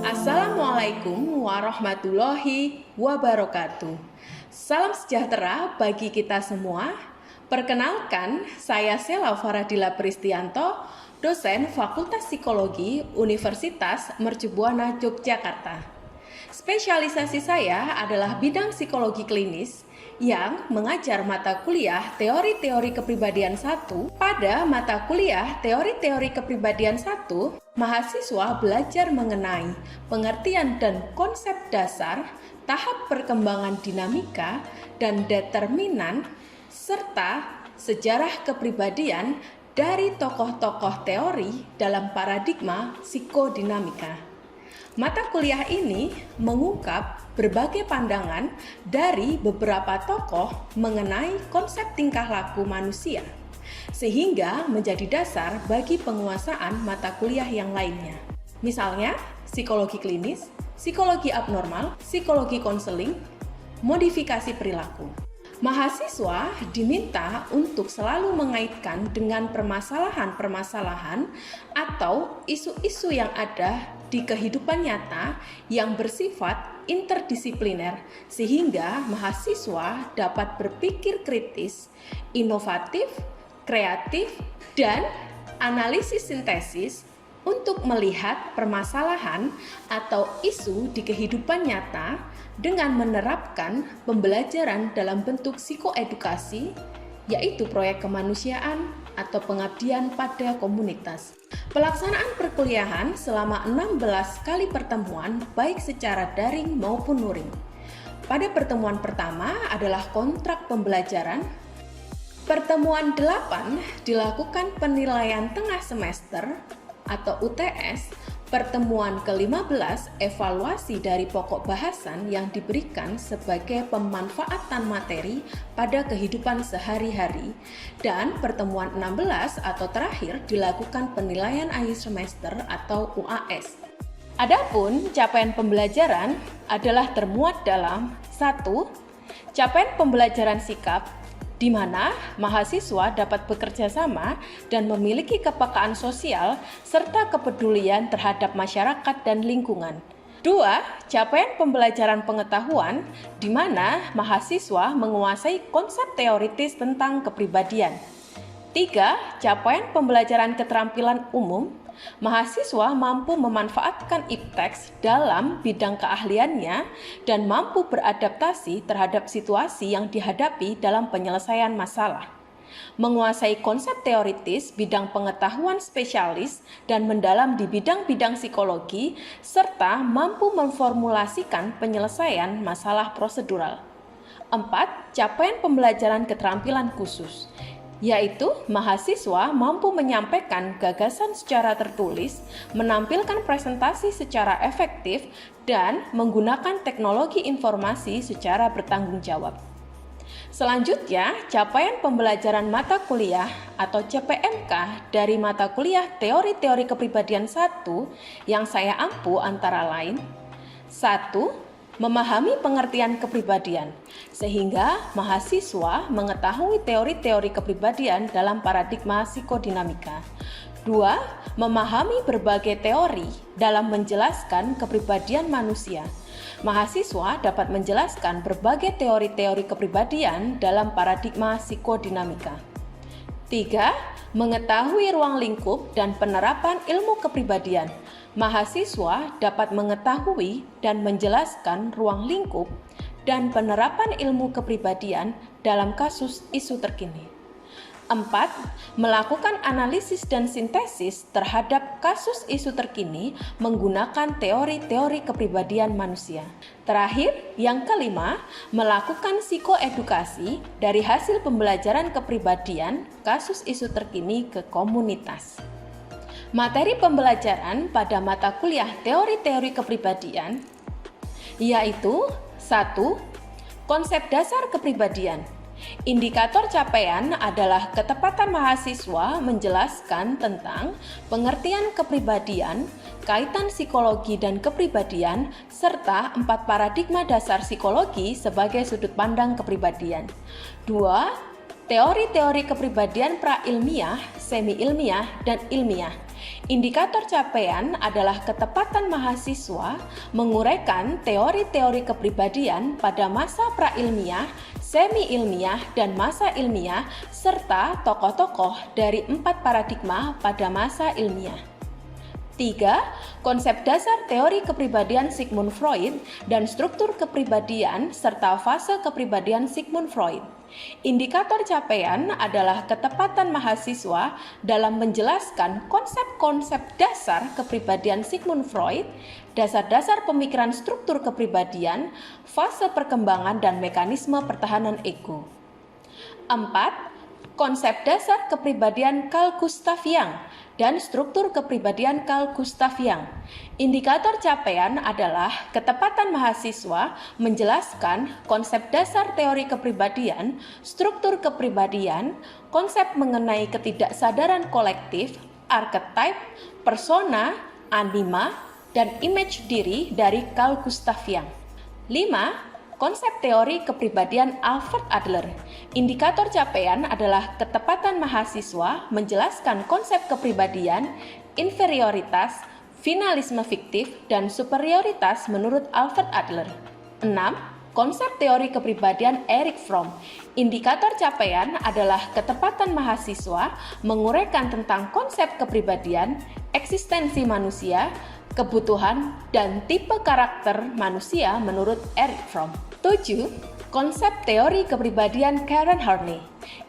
Assalamualaikum warahmatullahi wabarakatuh. Salam sejahtera bagi kita semua. Perkenalkan, saya Sela Faradila Pristianto, dosen Fakultas Psikologi Universitas Mercubuana Yogyakarta. Spesialisasi saya adalah bidang psikologi klinis yang mengajar mata kuliah Teori-Teori Kepribadian 1. Pada mata kuliah Teori-Teori Kepribadian 1, mahasiswa belajar mengenai pengertian dan konsep dasar, tahap perkembangan dinamika dan determinan, serta sejarah kepribadian dari tokoh-tokoh teori dalam paradigma psikodinamika. Mata kuliah ini mengungkap berbagai pandangan dari beberapa tokoh mengenai konsep tingkah laku manusia, sehingga menjadi dasar bagi penguasaan mata kuliah yang lainnya. Misalnya, psikologi klinis, psikologi abnormal, psikologi konseling, modifikasi perilaku. Mahasiswa diminta untuk selalu mengaitkan dengan permasalahan-permasalahan atau isu-isu yang ada di kehidupan nyata yang bersifat interdisipliner, sehingga mahasiswa dapat berpikir kritis, inovatif, kreatif, dan analisis sintesis untuk melihat permasalahan atau isu di kehidupan nyata dengan menerapkan pembelajaran dalam bentuk psikoedukasi, yaitu proyek kemanusiaan atau pengabdian pada komunitas. Pelaksanaan perkuliahan selama 16 kali pertemuan baik secara daring maupun luring. Pada pertemuan pertama adalah kontrak pembelajaran. Pertemuan 8 dilakukan penilaian tengah semester atau UTS. Pertemuan ke-15 evaluasi dari pokok bahasan yang diberikan sebagai pemanfaatan materi pada kehidupan sehari-hari, dan pertemuan 16 atau terakhir dilakukan penilaian akhir semester atau UAS. Adapun capaian pembelajaran adalah termuat dalam 1. Capaian pembelajaran sikap, di mana mahasiswa dapat bekerja sama dan memiliki kepekaan sosial serta kepedulian terhadap masyarakat dan lingkungan. 2. Capaian pembelajaran pengetahuan, di mana mahasiswa menguasai konsep teoritis tentang kepribadian. 3. Capaian pembelajaran keterampilan umum, mahasiswa mampu memanfaatkan ipteks dalam bidang keahliannya dan mampu beradaptasi terhadap situasi yang dihadapi dalam penyelesaian masalah. Menguasai konsep teoritis bidang pengetahuan spesialis dan mendalam di bidang-bidang psikologi, serta mampu memformulasikan penyelesaian masalah prosedural. 4. Capaian pembelajaran keterampilan khusus, yaitu mahasiswa mampu menyampaikan gagasan secara tertulis, menampilkan presentasi secara efektif, dan menggunakan teknologi informasi secara bertanggung jawab. Selanjutnya, capaian pembelajaran mata kuliah atau CPMK dari mata kuliah Teori-Teori Kepribadian 1 yang saya ampu antara lain: 1. Memahami pengertian kepribadian, sehingga mahasiswa mengetahui teori-teori kepribadian dalam paradigma psikodinamika. 2. Memahami berbagai teori dalam menjelaskan kepribadian manusia. Mahasiswa dapat menjelaskan berbagai teori-teori kepribadian dalam paradigma psikodinamika. 3. Mengetahui ruang lingkup dan penerapan ilmu kepribadian. Mahasiswa dapat mengetahui dan menjelaskan ruang lingkup dan penerapan ilmu kepribadian dalam kasus isu terkini. 4. Melakukan analisis dan sintesis terhadap kasus isu terkini menggunakan teori-teori kepribadian manusia. Terakhir, yang kelima, melakukan psikoedukasi dari hasil pembelajaran kepribadian kasus isu terkini ke komunitas. Materi pembelajaran pada mata kuliah Teori-Teori Kepribadian yaitu 1. Konsep dasar kepribadian. Indikator capaian adalah ketepatan mahasiswa menjelaskan tentang pengertian kepribadian, kaitan psikologi dan kepribadian, serta 4 paradigma dasar psikologi sebagai sudut pandang kepribadian. 2. Teori-teori kepribadian pra-ilmiah, semi-ilmiah, dan ilmiah. Indikator capaian adalah ketepatan mahasiswa menguraikan teori-teori kepribadian pada masa pra-ilmiah, semi-ilmiah, dan masa ilmiah, serta tokoh-tokoh dari 4 paradigma pada masa ilmiah. 3. Konsep dasar teori kepribadian Sigmund Freud dan struktur kepribadian serta fase kepribadian Sigmund Freud. Indikator capaian adalah ketepatan mahasiswa dalam menjelaskan konsep-konsep dasar kepribadian Sigmund Freud, dasar-dasar pemikiran struktur kepribadian, fase perkembangan dan mekanisme pertahanan ego. 4. Konsep dasar kepribadian Carl Gustav Jung dan struktur kepribadian Carl Gustav Jung. Indikator capaian adalah ketepatan mahasiswa menjelaskan konsep dasar teori kepribadian, struktur kepribadian, konsep mengenai ketidaksadaran kolektif, archetype, persona, anima, dan image diri dari Carl Gustav Jung. 5. Konsep teori kepribadian Alfred Adler. Indikator capaian adalah ketepatan mahasiswa menjelaskan konsep kepribadian, inferioritas, finalisme fiktif, dan superioritas menurut Alfred Adler. 6. Konsep teori kepribadian Erich Fromm. Indikator capaian adalah ketepatan mahasiswa menguraikan tentang konsep kepribadian, eksistensi manusia, kebutuhan, dan tipe karakter manusia menurut Erich Fromm. 7. Konsep teori kepribadian Karen Horney.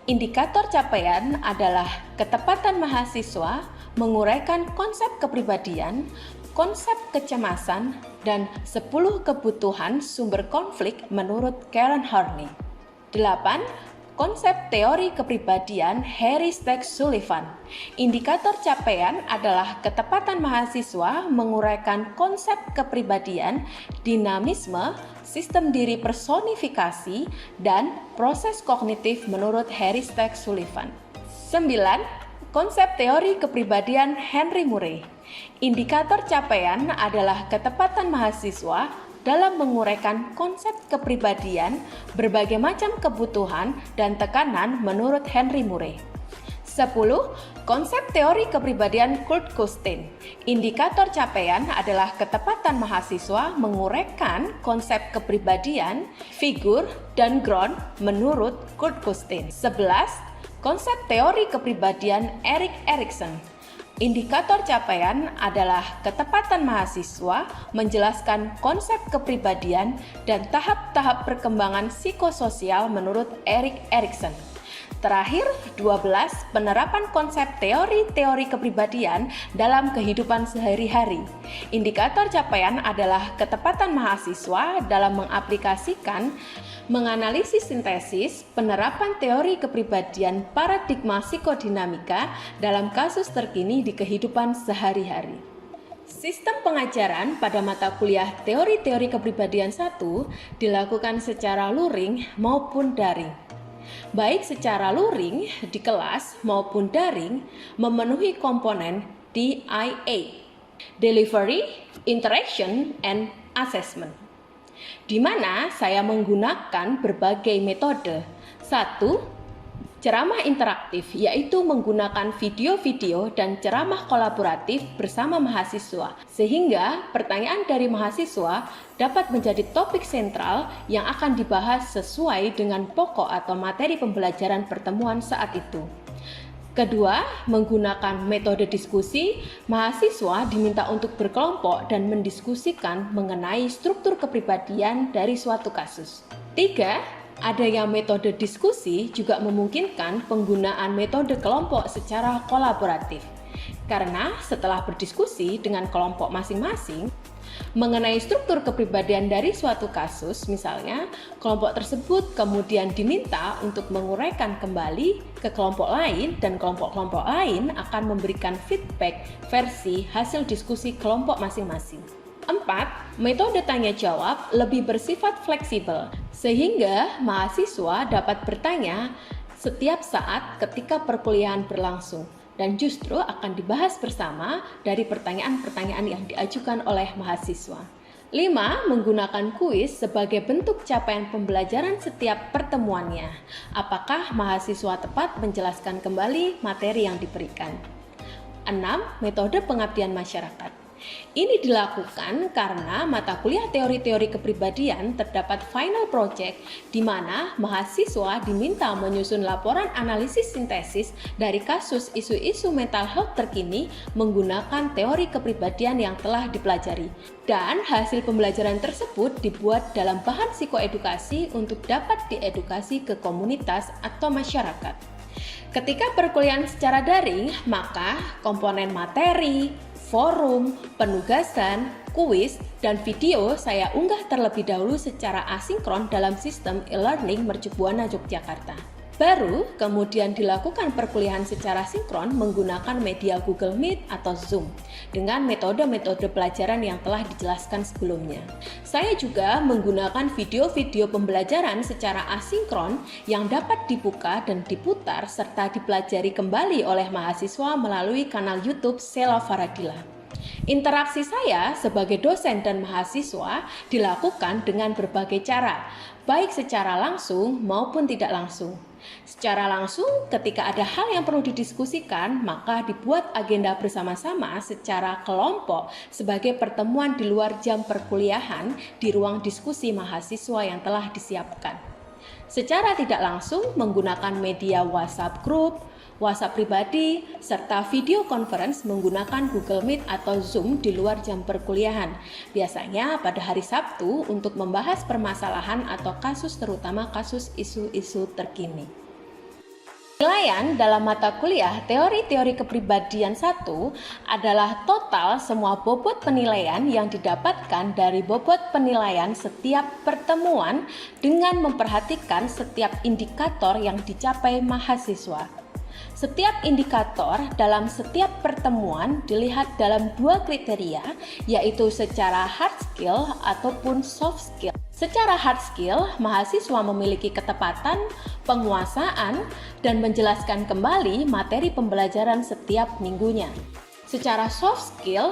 Indikator capaian adalah ketepatan mahasiswa menguraikan konsep kepribadian, konsep kecemasan, dan 10 kebutuhan sumber konflik menurut Karen Horney. 8. Konsep teori kepribadian Harry Stack Sullivan. Indikator capaian adalah ketepatan mahasiswa menguraikan konsep kepribadian, dinamisme, sistem diri personifikasi, dan proses kognitif menurut Harry Stack Sullivan. 9. Konsep teori kepribadian Henry Murray. Indikator capaian adalah ketepatan mahasiswa dalam menguraikan konsep kepribadian, berbagai macam kebutuhan dan tekanan menurut Henry Murray. 10. Konsep teori kepribadian Kurt Costein. Indikator capaian adalah ketepatan mahasiswa menguraikan konsep kepribadian, figur, dan ground menurut Kurt Costein. 11. Konsep teori kepribadian Erik Erikson. Indikator capaian adalah ketepatan mahasiswa menjelaskan konsep kepribadian dan tahap-tahap perkembangan psikososial menurut Erik Erikson. Terakhir, 12. Penerapan konsep teori-teori kepribadian dalam kehidupan sehari-hari. Indikator capaian adalah ketepatan mahasiswa dalam mengaplikasikan, menganalisis sintesis, penerapan teori kepribadian paradigma psikodinamika dalam kasus terkini di kehidupan sehari-hari. Sistem pengajaran pada mata kuliah teori-teori kepribadian 1 dilakukan secara luring maupun daring. Baik secara luring di kelas maupun daring memenuhi komponen DIA, Delivery, Interaction, and Assessment, di mana saya menggunakan berbagai metode. 1. Ceramah interaktif, yaitu menggunakan video-video dan ceramah kolaboratif bersama mahasiswa, sehingga pertanyaan dari mahasiswa dapat menjadi topik sentral yang akan dibahas sesuai dengan pokok atau materi pembelajaran pertemuan saat itu. Kedua, menggunakan metode diskusi, mahasiswa diminta untuk berkelompok dan mendiskusikan mengenai struktur kepribadian dari suatu kasus. 3. Adanya metode diskusi juga memungkinkan penggunaan metode kelompok secara kolaboratif. Karena setelah berdiskusi dengan kelompok masing-masing mengenai struktur kepribadian dari suatu kasus, misalnya kelompok tersebut kemudian diminta untuk menguraikan kembali ke kelompok lain dan kelompok-kelompok lain akan memberikan feedback versi hasil diskusi kelompok masing-masing. 4. Metode tanya jawab lebih bersifat fleksibel, sehingga mahasiswa dapat bertanya setiap saat ketika perkuliahan berlangsung dan justru akan dibahas bersama dari pertanyaan-pertanyaan yang diajukan oleh mahasiswa. 5. Menggunakan kuis sebagai bentuk capaian pembelajaran setiap pertemuannya. Apakah mahasiswa tepat menjelaskan kembali materi yang diberikan? 6. Metode pengabdian masyarakat. Ini dilakukan karena mata kuliah teori-teori kepribadian terdapat final project di mana mahasiswa diminta menyusun laporan analisis sintesis dari kasus isu-isu mental health terkini menggunakan teori kepribadian yang telah dipelajari. Dan hasil pembelajaran tersebut dibuat dalam bahan psikoedukasi untuk dapat diedukasi ke komunitas atau masyarakat. Ketika perkuliahan secara daring, maka komponen materi, forum, penugasan, kuis, dan video saya unggah terlebih dahulu secara asinkron dalam sistem e-learning Mercu Buana Yogyakarta. Baru kemudian dilakukan perkuliahan secara sinkron menggunakan media Google Meet atau Zoom dengan metode-metode pelajaran yang telah dijelaskan sebelumnya. Saya juga menggunakan video-video pembelajaran secara asinkron yang dapat dibuka dan diputar serta dipelajari kembali oleh mahasiswa melalui kanal YouTube Sela Faradila. Interaksi saya sebagai dosen dan mahasiswa dilakukan dengan berbagai cara, baik secara langsung maupun tidak langsung. Secara langsung, ketika ada hal yang perlu didiskusikan, maka dibuat agenda bersama-sama secara kelompok sebagai pertemuan di luar jam perkuliahan di ruang diskusi mahasiswa yang telah disiapkan. Secara tidak langsung menggunakan media WhatsApp Group, WhatsApp pribadi, serta video conference menggunakan Google Meet atau Zoom di luar jam perkuliahan. Biasanya pada hari Sabtu untuk membahas permasalahan atau kasus, terutama kasus isu-isu terkini. Penilaian dalam mata kuliah teori-teori kepribadian 1 adalah total semua bobot penilaian yang didapatkan dari bobot penilaian setiap pertemuan dengan memperhatikan setiap indikator yang dicapai mahasiswa. Setiap indikator dalam setiap pertemuan dilihat dalam 2 kriteria, yaitu secara hard skill ataupun soft skill. Secara hard skill, mahasiswa memiliki ketepatan, penguasaan, dan menjelaskan kembali materi pembelajaran setiap minggunya. Secara soft skill,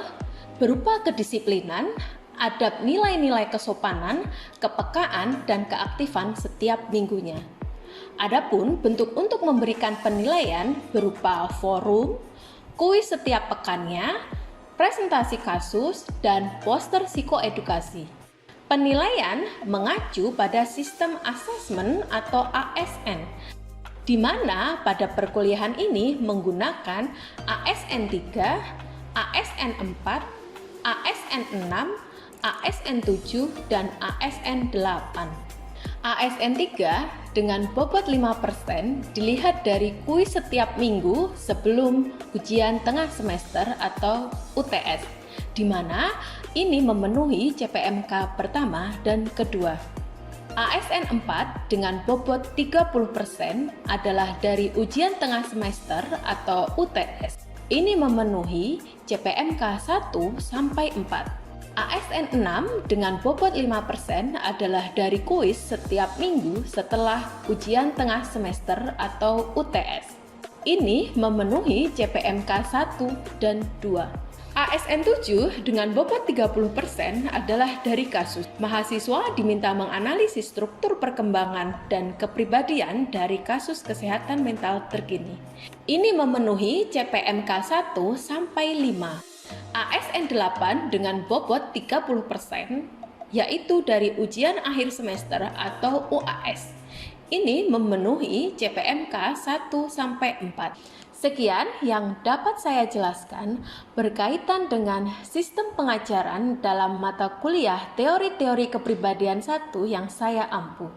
berupa kedisiplinan, adab nilai-nilai kesopanan, kepekaan, dan keaktifan setiap minggunya. Adapun bentuk untuk memberikan penilaian berupa forum, kuis setiap pekannya, presentasi kasus, dan poster psikoedukasi. Penilaian mengacu pada sistem asesmen atau ASN, di mana pada perkuliahan ini menggunakan ASN 3, ASN 4, ASN 6, ASN 7, dan ASN 8. ASN 3 dengan bobot 5% dilihat dari kuis setiap minggu sebelum ujian tengah semester atau UTS, di mana ini memenuhi CPMK pertama dan kedua. ASN 4 dengan bobot 30% adalah dari ujian tengah semester atau UTS. Ini memenuhi CPMK 1 sampai 4. ASN 6 dengan bobot 5% adalah dari kuis setiap minggu setelah ujian tengah semester atau UTS. Ini memenuhi CPMK 1 dan 2. ASN 7 dengan bobot 30% adalah dari kasus. Mahasiswa diminta menganalisis struktur perkembangan dan kepribadian dari kasus kesehatan mental terkini. Ini memenuhi CPMK 1 sampai 5. ASN 8 dengan bobot 30%, yaitu dari ujian akhir semester atau UAS. Ini memenuhi CPMK 1 sampai 4. Sekian yang dapat saya jelaskan berkaitan dengan sistem pengajaran dalam mata kuliah teori-teori kepribadian 1 yang saya ampu.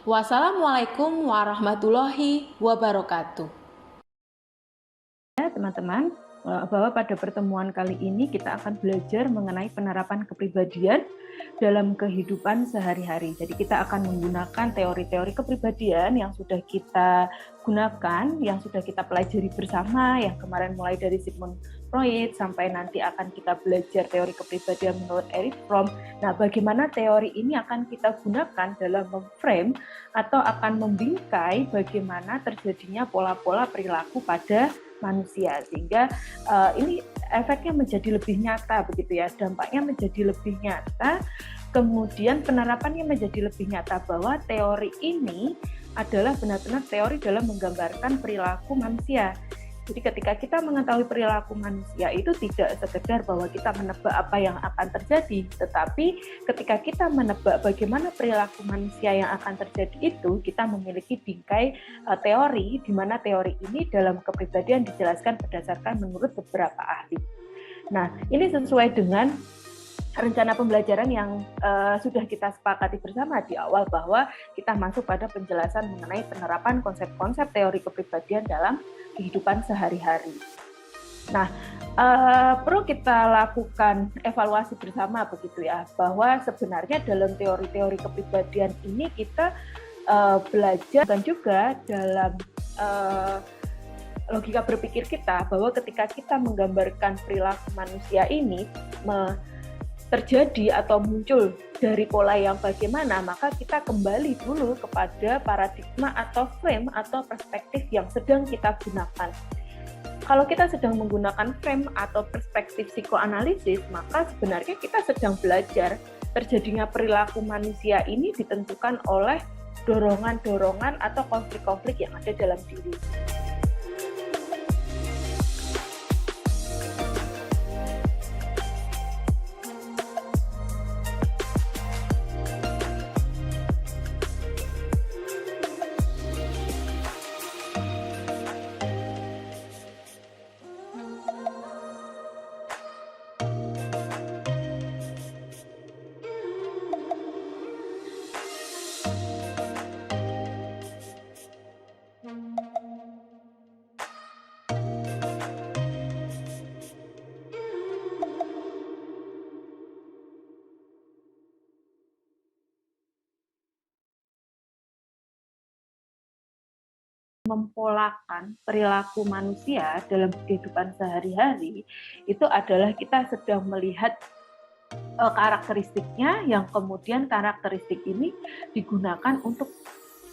Wassalamualaikum warahmatullahi wabarakatuh. Ya, teman-teman, bahwa pada pertemuan kali ini kita akan belajar mengenai penerapan kepribadian dalam kehidupan sehari-hari. Jadi kita akan menggunakan teori-teori kepribadian yang sudah kita gunakan, yang sudah kita pelajari bersama, yang kemarin mulai dari Sigmund Freud sampai nanti akan kita belajar teori kepribadian menurut Erich Fromm. Nah, bagaimana teori ini akan kita gunakan dalam memframe atau akan membingkai bagaimana terjadinya pola-pola perilaku pada manusia, sehingga ini efeknya menjadi lebih nyata begitu ya, dampaknya menjadi lebih nyata, kemudian penerapannya menjadi lebih nyata bahwa teori ini adalah benar-benar teori dalam menggambarkan perilaku manusia. Jadi ketika kita mengetahui perilaku manusia itu tidak sekedar bahwa kita menebak apa yang akan terjadi, tetapi ketika kita menebak bagaimana perilaku manusia yang akan terjadi itu, kita memiliki bingkai teori, di mana teori ini dalam kepribadian dijelaskan berdasarkan menurut beberapa ahli. Nah, ini sesuai dengan rencana pembelajaran yang sudah kita sepakati bersama di awal bahwa kita masuk pada penjelasan mengenai penerapan konsep-konsep teori kepribadian dalam kehidupan sehari-hari. Nah, perlu kita lakukan evaluasi bersama begitu ya, bahwa sebenarnya dalam teori-teori kepribadian ini kita belajar dan juga dalam logika berpikir kita bahwa ketika kita menggambarkan perilaku manusia ini terjadi atau muncul dari pola yang bagaimana, maka kita kembali dulu kepada paradigma atau frame atau perspektif yang sedang kita gunakan. Kalau kita sedang menggunakan frame atau perspektif psikoanalisis, maka sebenarnya kita sedang belajar terjadinya perilaku manusia ini ditentukan oleh dorongan-dorongan atau konflik-konflik yang ada dalam diri. Mempolakan perilaku manusia dalam kehidupan sehari-hari itu adalah kita sedang melihat karakteristiknya, yang kemudian karakteristik ini digunakan untuk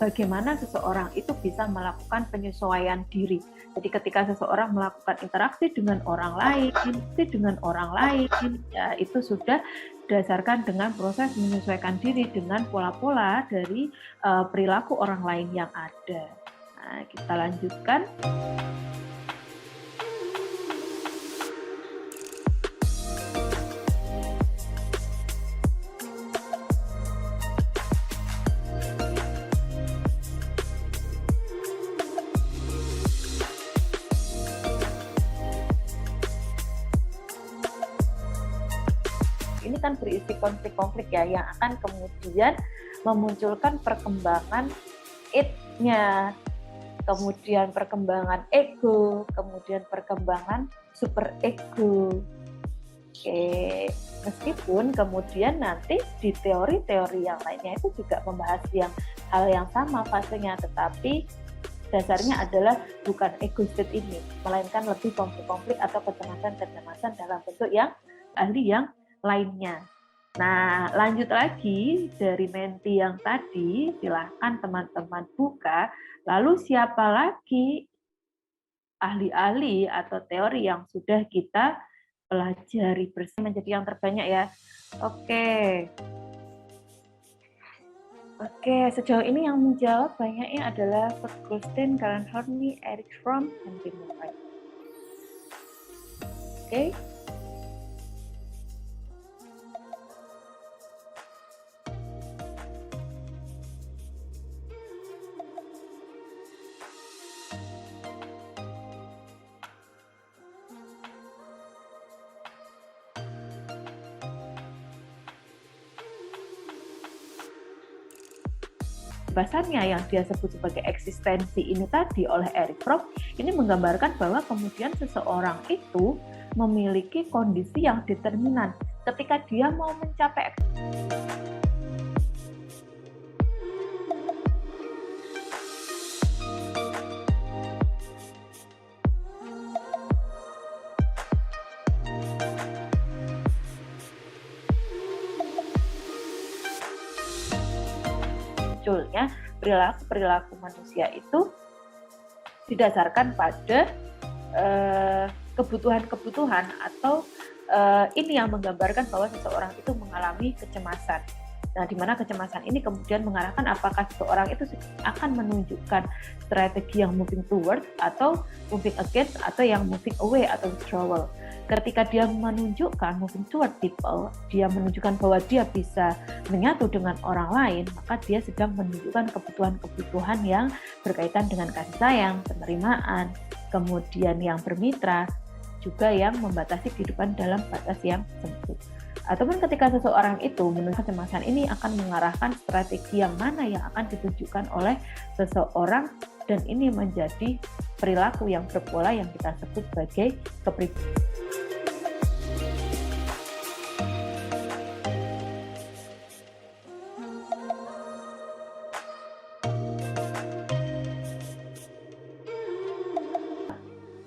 bagaimana seseorang itu bisa melakukan penyesuaian diri. Jadi ketika seseorang melakukan interaksi dengan orang lain, ya itu sudah berdasarkan dengan proses menyesuaikan diri dengan pola-pola dari perilaku orang lain yang ada. Nah, kita lanjutkan. Ini kan berisi konflik-konflik ya, yang akan kemudian memunculkan perkembangan id-nya, kemudian perkembangan ego, kemudian perkembangan super ego. Oke, meskipun kemudian nanti di teori-teori yang lainnya itu juga membahas hal yang sama fasenya, tetapi dasarnya adalah bukan ego state ini, melainkan lebih konflik-konflik atau kecemasan-kecemasan dalam bentuk yang ahli yang lainnya. Nah, lanjut lagi dari menti yang tadi, silahkan teman-teman buka. Lalu siapa lagi ahli-ahli atau teori yang sudah kita pelajari bersama menjadi yang terbanyak ya? Oke, sejauh ini yang menjawab banyaknya adalah Kurt Goldstein, Karen Horney, Erich Fromm, dan Tim Murray. Oke. Bahasannya yang dia sebut sebagai eksistensi ini tadi oleh Erich Fromm ini menggambarkan bahwa kemudian seseorang itu memiliki kondisi yang determinan ketika dia mau mencapai munculnya perilaku manusia itu didasarkan pada kebutuhan-kebutuhan atau ini yang menggambarkan bahwa seseorang itu mengalami kecemasan. Nah, di mana kecemasan ini kemudian mengarahkan apakah seseorang itu akan menunjukkan strategi yang moving toward atau moving against atau yang moving away atau withdrawal. Ketika dia menunjukkan moving toward people, dia menunjukkan bahwa dia bisa menyatu dengan orang lain, maka dia sedang menunjukkan kebutuhan-kebutuhan yang berkaitan dengan kasih sayang, penerimaan, kemudian yang bermitra, juga yang membatasi kehidupan dalam batas yang sempit. Ataupun ketika seseorang itu menunjukkan kecemasan ini akan mengarahkan strategi yang mana yang akan ditunjukkan oleh seseorang, dan ini menjadi perilaku yang berpola yang kita sebut sebagai kepribadian.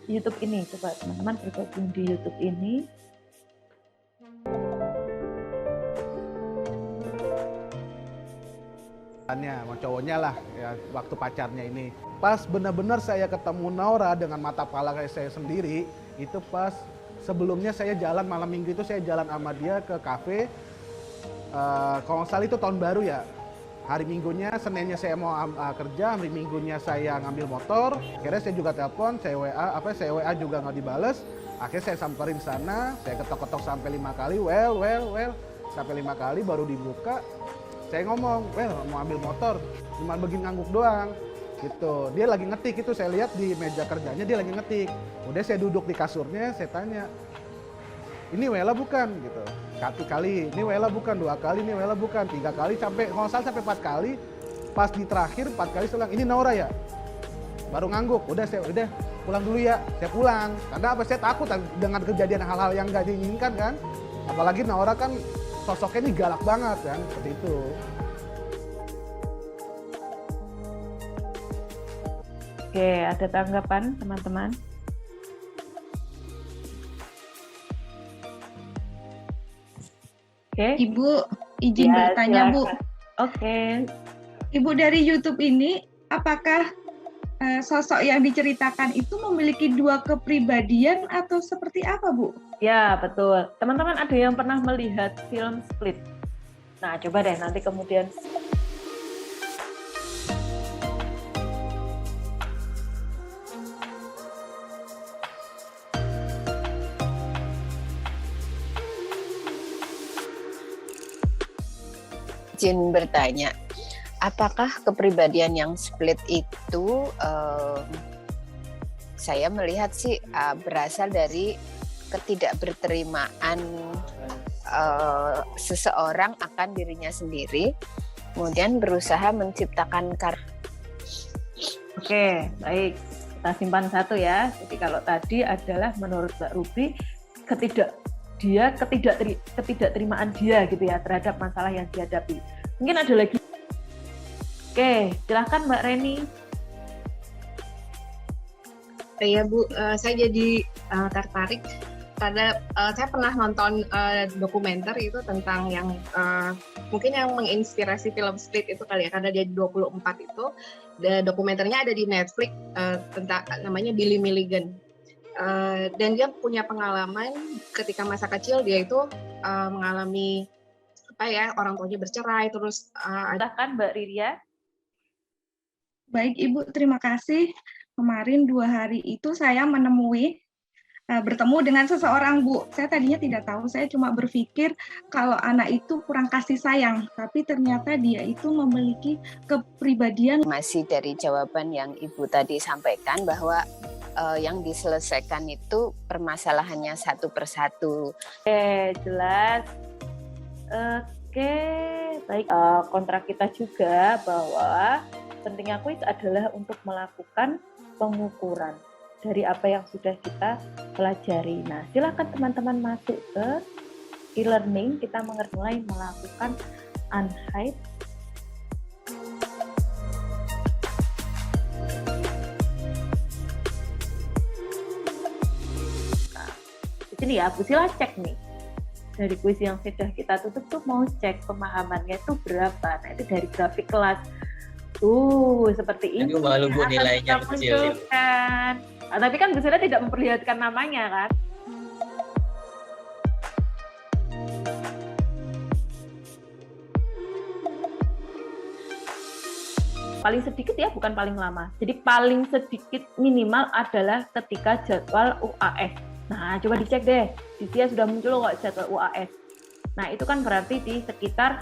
YouTube ini, coba teman-teman bergabung di YouTube ini. Sama cowoknya lah ya, waktu pacarnya ini pas benar-benar saya ketemu Naura dengan mata kepala saya sendiri, itu pas sebelumnya saya jalan malam minggu itu saya jalan sama dia ke kafe, kalau nggak salah itu tahun baru ya, hari minggunya Seninnya saya mau kerja, hari minggunya saya ngambil motor, akhirnya saya juga telepon, saya WA juga nggak dibales, akhirnya saya samperin sana, saya ketok-ketok sampai 5 kali, well, sampai 5 kali baru dibuka. Saya ngomong, mau ambil motor, cuma begini ngangguk doang, gitu. Dia lagi ngetik, itu saya lihat di meja kerjanya dia lagi ngetik. Udah saya duduk di kasurnya, saya tanya, ini Wela bukan? Gitu. 1 kali, ini Wela bukan, 2 kali, ini Wela bukan, 3 kali, sampai kalau salah sampai 4 kali. Pas di terakhir 4 kali saya bilang, ini Naura ya? Baru ngangguk, udah pulang dulu ya, saya pulang. Karena apa? Saya takut dengan kejadian hal-hal yang nggak diinginkan kan. Apalagi Naura kan sosoknya ini galak banget kan, seperti itu. Oke, ada tanggapan teman-teman? Oke. Ibu izin bertanya, Bu. Oke. Ibu, dari YouTube ini, apakah sosok yang diceritakan itu memiliki 2 kepribadian atau seperti apa, Bu? Ya, betul. Teman-teman ada yang pernah melihat film Split? Nah, coba deh nanti kemudian. Izin bertanya, apakah kepribadian yang split itu saya melihat sih berasal dari ketidakberterimaan seseorang akan dirinya sendiri, kemudian berusaha menciptakan karya. Oke, baik. Kita simpan satu ya. Jadi kalau tadi adalah menurut Mbak Ruby ketidakterimaan dia gitu ya terhadap masalah yang dihadapi. Mungkin ada lagi. Oke, silakan Mbak Reni. Ya Bu, saya jadi tertarik karena saya pernah nonton dokumenter itu tentang yang mungkin yang menginspirasi film Split itu kali ya, karena dia 24 itu, dokumenternya ada di Netflix tentang namanya Billy Milligan. Dan dia punya pengalaman ketika masa kecil dia itu mengalami orang tuanya bercerai, terus silakan Mbak Riria. Baik Ibu, terima kasih. Kemarin 2 hari itu saya bertemu dengan seseorang, Bu. Saya tadinya tidak tahu, saya cuma berpikir kalau anak itu kurang kasih sayang, tapi ternyata dia itu memiliki kepribadian. Masih dari jawaban yang Ibu tadi sampaikan bahwa yang diselesaikan itu permasalahannya satu persatu. Oke, jelas. Oke, baik. Kontrak kita juga bahwa pentingnya kuis adalah untuk melakukan pengukuran dari apa yang sudah kita pelajari. Nah, silakan teman-teman masuk ke e-learning, kita mulai melakukan unhide. Nah, di sini ya, Bu Sila cek nih. Dari kuis yang sudah kita tutup tuh mau cek pemahamannya itu berapa. Nah, itu dari grafik kelas. Seperti ini. Aduh, malu Bu, nilainya kita kecil. munculkan. Nah, tapi kan Bu Sela tidak memperlihatkan namanya kan? Paling sedikit ya, bukan paling lama. Jadi paling sedikit minimal adalah ketika jadwal UAS. Nah, coba dicek deh. Di SIA sudah muncul kok jadwal UAS. Nah, itu kan berarti di sekitar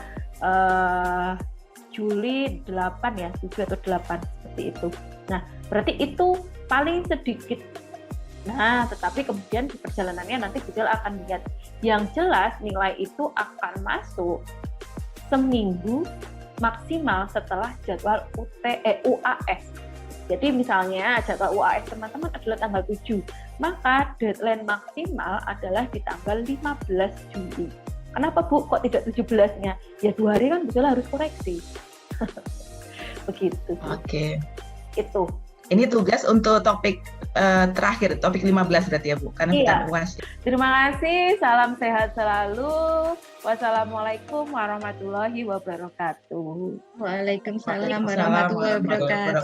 Juli 8 ya, 7 atau 8 seperti itu. Nah, berarti itu paling sedikit. Nah, tetapi kemudian di perjalanannya nanti Budel akan lihat. Yang jelas nilai itu akan masuk seminggu maksimal setelah jadwal UAS. Jadi misalnya jadwal UAS teman-teman adalah tanggal 7, maka deadline maksimal adalah di tanggal 15 Juli. Kenapa Bu kok tidak 17-nya? Ya 2 hari kan Budel harus koreksi. Begitu. Oke. Itu. Ini tugas untuk topik terakhir, topik 15 berarti ya Bu, karena kita UAS. Terima kasih, salam sehat selalu. Wassalamualaikum warahmatullahi wabarakatuh. Waalaikumsalam warahmatullahi wabarakatuh.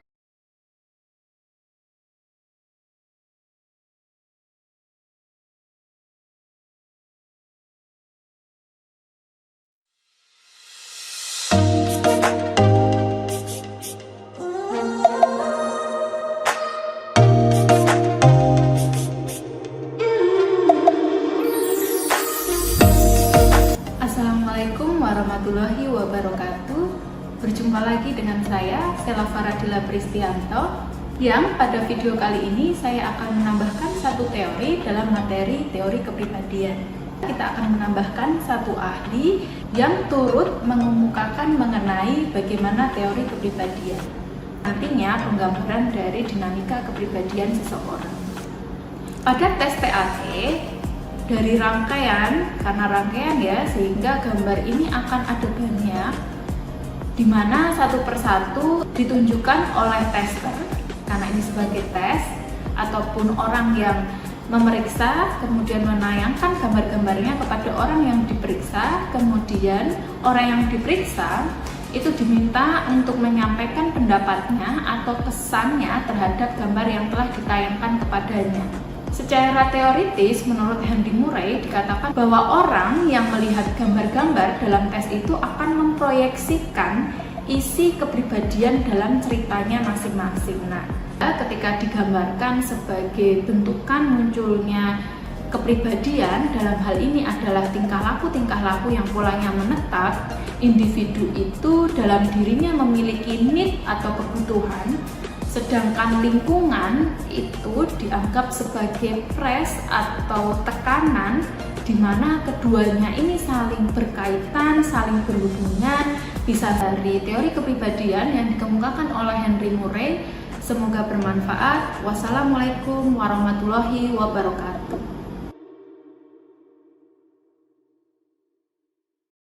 Assalamualaikum warahmatullahi wabarakatuh. Berjumpa lagi dengan saya, Sela Faradila Pristianto, yang pada video kali ini saya akan menambahkan satu teori dalam materi teori kepribadian. Kita akan menambahkan satu ahli yang turut mengemukakan mengenai bagaimana teori kepribadian. Nantinya penggambaran dari dinamika kepribadian seseorang. Pada tes TAT, dari rangkaian, karena rangkaian ya, sehingga gambar ini akan ada banyak, di mana satu persatu ditunjukkan oleh tester, karena ini sebagai tes, ataupun orang yang memeriksa, kemudian menayangkan gambar-gambarnya kepada orang yang diperiksa, kemudian orang yang diperiksa itu diminta untuk menyampaikan pendapatnya atau kesannya terhadap gambar yang telah ditayangkan kepadanya. Secara teoritis, menurut Henry Murray dikatakan bahwa orang yang melihat gambar-gambar dalam tes itu akan memproyeksikan isi kepribadian dalam ceritanya masing-masing. Nah, ketika digambarkan sebagai bentukan munculnya kepribadian, dalam hal ini adalah tingkah laku yang polanya menetap, individu itu dalam dirinya memiliki need atau kebutuhan, sedangkan lingkungan itu dianggap sebagai press atau tekanan, di mana keduanya ini saling berkaitan, saling berhubungan, bisa dari teori kepribadian yang dikemukakan oleh Henry Murray. Semoga bermanfaat. Wassalamualaikum warahmatullahi wabarakatuh.